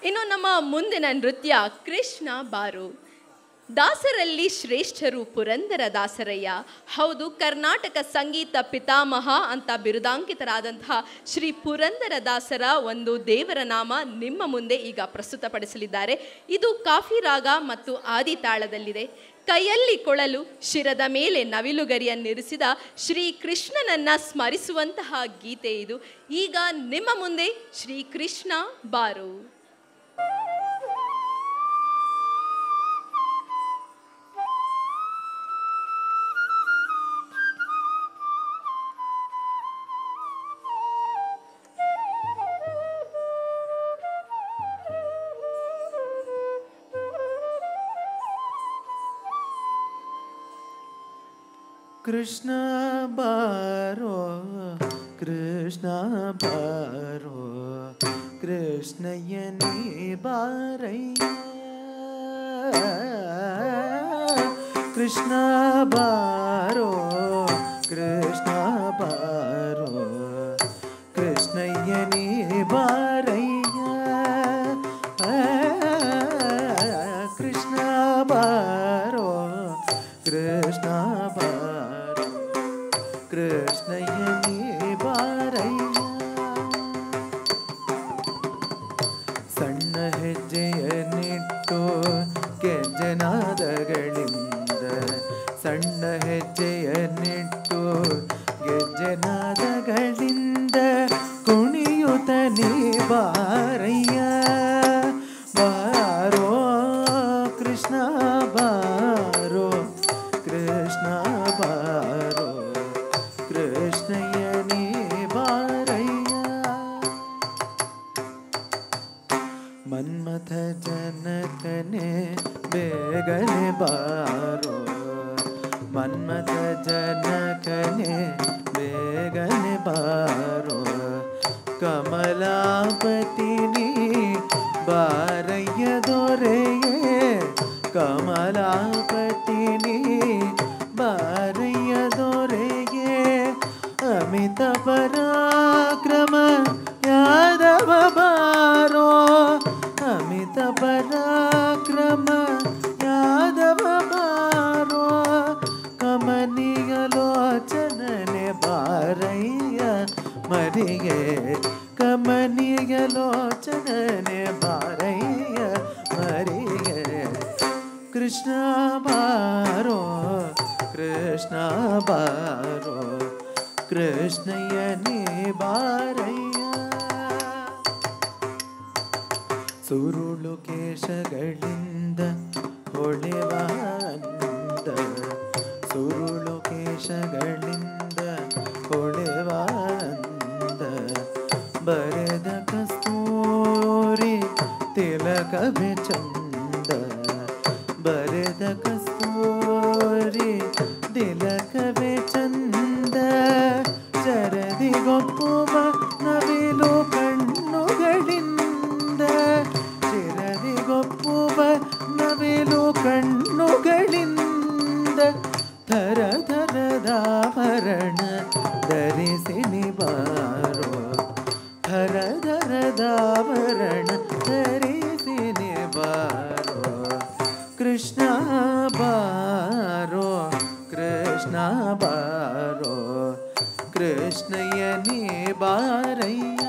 ಇನ್ನು ನಮ್ಮ ಮುಂದಿನ ನೃತ್ಯ ಕೃಷ್ಣ ಬಾರು. ದಾಸರಲ್ಲಿ ಶ್ರೇಷ್ಠರು ಪುರಂದರ ದಾಸರಯ್ಯ. ಹೌದು, ಕರ್ನಾಟಕ ಸಂಗೀತ ಪಿತಾಮಹ ಅಂತ ಬಿರುದಾಂಕಿತರಾದಂತಹ ಶ್ರೀ ಪುರಂದರ ದಾಸರ ಒಂದು ದೇವರ ನಾಮ ನಿಮ್ಮ ಮುಂದೆ ಈಗ ಪ್ರಸ್ತುತಪಡಿಸಲಿದ್ದಾರೆ. ಇದು ಕಾಫಿ ರಾಗ ಮತ್ತು ಆದಿ ತಾಳದಲ್ಲಿದೆ. ಕೈಯಲ್ಲಿ ಕೊಳಲು, ಶಿರದ ಮೇಲೆ ನವಿಲುಗರಿಯನ್ನಿರಿಸಿದ ಶ್ರೀ ಕೃಷ್ಣನನ್ನ ಸ್ಮರಿಸುವಂತಹ ಗೀತೆ ಇದು. ಈಗ ನಿಮ್ಮ ಮುಂದೆ ಶ್ರೀ ಕೃಷ್ಣ ಬಾರು. ಕೃಷ್ಣ ಬಾರೋ ಕೃಷ್ಣ ಬಾರೋ ಕೃಷ್ಣಯ್ಯನೇ ಬಾರಯ್ಯ ಕೃಷ್ಣ ಬಾರೋ ಕೃಷ್ಣ ಬಾರೋ ಕೃಷ್ಣಯ್ಯನೇ ಬಾರಯ್ಯ ಕೃಷ್ಣ ಬಾರೋ ಕೃಷ್ಣ ಬಾರೋ ಕೃಷ್ಣಯ್ಯನೇ ಬಾರಯ್ಯ ಸಣ್ಣ ಹೆಜ್ಜೆಯನ್ನಿಟ್ಟು ಗೆಜ್ಜೆನಾದಗಳಿಂದ ಸಣ್ಣ ಹೆಜ್ಜೆಯನ್ನಿಟ್ಟು ಗೆಜ್ಜೆನಾದಗಳಿಂದ ಕುಣಿಯುತ್ತನೇ ಬಾರಯ್ಯ ಬಾರೋ ಕೃಷ್ಣ ಬಾರೋ ಕೃಷ್ಣ ಬಾರೋ ಕೃಷ್ಣಯ್ಯನೇ ಬಾರಯ್ಯ ಮನ್ಮಥ ಜನಕನೇ ಬೇಗನೆ ಬಾರೋ ಮನ್ಮಥ ಜನಕನೇ ಬೇಗನೆ ಬಾರೋ ಕಮಲಾಪತಿನಿ ಬಾರಯ್ಯ ದೊರೆಯೇ ಕಮಲಾಪತಿನಿ ಬಾರಯ್ಯ ದೊರೆಯೇ ಅಮಿತ ಪರಾಕ್ರಮ ಯಾದವ ಬಾರೋ ಅಮಿತ ಪರಾಕ್ರಮ ಯಾದವ ಬಾರೋ ಕಮನೀಯ ಲೋಚನನೆ ಬಾರಯ್ಯ ಮರಿಗೆ ಕಮನೀಯ ಲೋಚನನೆ ಬಾರಯ್ಯ ಮರಿಗೆ ಕೃಷ್ಣ ಬಾರೋ ಕೃಷ್ಣ ಬಾರೋ ಕೃಷ್ಣಯ್ಯನೇ ಬಾರಯ್ಯ ಸುರುಳು ಕೇಶಗಳಿಂದ ಹೊಳೆವ ಅಂದ ಸುರುಳು ಕೇಶಗಳಿಂದ ಹೊಳೆವ ಅಂದ ಬರೆದ ಕಸ್ತೂರಿ ತಿಲಕವೇ ಚಂದ ಬರೆದ ಕಸ್ತೂರಿ ತಿಲಕವೇ ಚಂದ ಚರದಿಗೊಪ್ಪುವ ನವಿಲು ಕಣ್ಣುಗಳಿಂದ ಚಿರದಿಗೊಪ್ಪುವ ನವಿಲು ಕಣ್ಣುಗಳಿಂದ ಥರ ಥರದಾಭರಣ ಧರಿಸಿನಿ ಬಾರೋ ಥರ ಥರದಾಭರಣ ಧರಿಸಿನಿ ಬಾರೋ ಕೃಷ್ಣ ಬಾರೋ ಕೃಷ್ಣ ಬಾರೋ ಕೃಷ್ಣಯ್ಯನೇ ಬಾರಯ್ಯ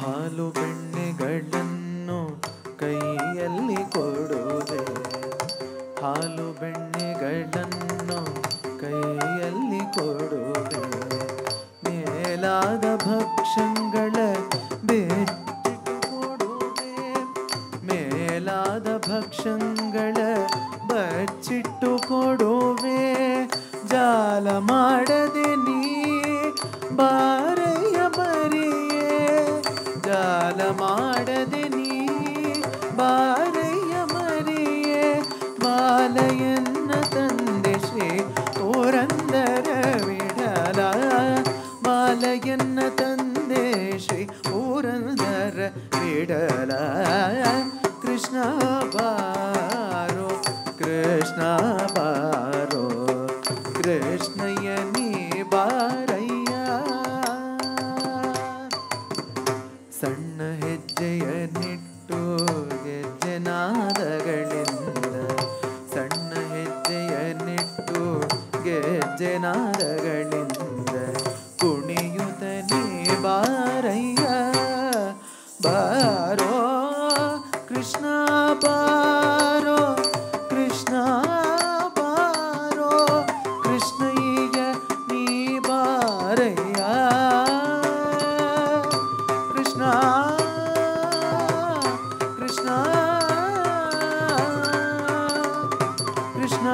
ಹಾಲು ಬೆಣ್ಣೆಗಳನ್ನು ಕೈಯಲ್ಲಿ ಕೊಡುವೆ ಹಾಲು ಬೆಣ್ಣೆಗಳನ್ನು ಕೈಯಲ್ಲಿ ಕೊಡುವೆ ಮೇಲಾದ ಭಕ್ಷಗಳ ಬೆಚ್ಚಿಟ್ಟು ಕೊಡುವೆ ಮೇಲಾದ ಭಕ್ಷಗಳ ಬಚ್ಚಿಟ್ಟು ಕೊಡುವೆ ಜಾಲ ಮಾಡದೆ ನೀ ಬಾರಯ್ಯ ಮರಿಯೇ ಜಾಲ ಮಾಡದೆ ನೀ ಬಾರಯ್ಯ ಮರಿಯೇ ಬಾಲಯನ್ನ ತಂದೆ ಶ್ರೀ ಪುರಂದರ ವಿಠಲ ಬಾಲಯನ್ನ ತಂದೆ ಶ್ರೀ ಪುರಂದರ ವಿಠಲ ಕೃಷ್ಣ ಬಾರೋ ಕೃಷ್ಣ ಬಾರೋ ಕೃಷ್ಣಯ್ಯನೇ ಬಾರಯ್ಯ ಸಣ್ಣ ಹೆಜ್ಜೆಯನ್ನಿಟ್ಟು ಗೆಜ್ಜೆನಾದಗಳಿಂದ ಸಣ್ಣ ಹೆಜ್ಜೆಯನ್ನಿಟ್ಟು ಗೆಜ್ಜೆನಾದಗಳಿಂದ ಕುಣಿಯುತ್ತನೇ ಬಾರಯ್ಯ ಬಾರೋ ಕೃಷ್ಣ ಬಾರೋ ಕೃಷ್ಣ ಬಾರೋ ಕೃಷ್ಣಯ್ಯ ನೀ ಬಾರಯ್ಯ ಕೃಷ್ಣ ಕೃಷ್ಣ ಕೃಷ್ಣ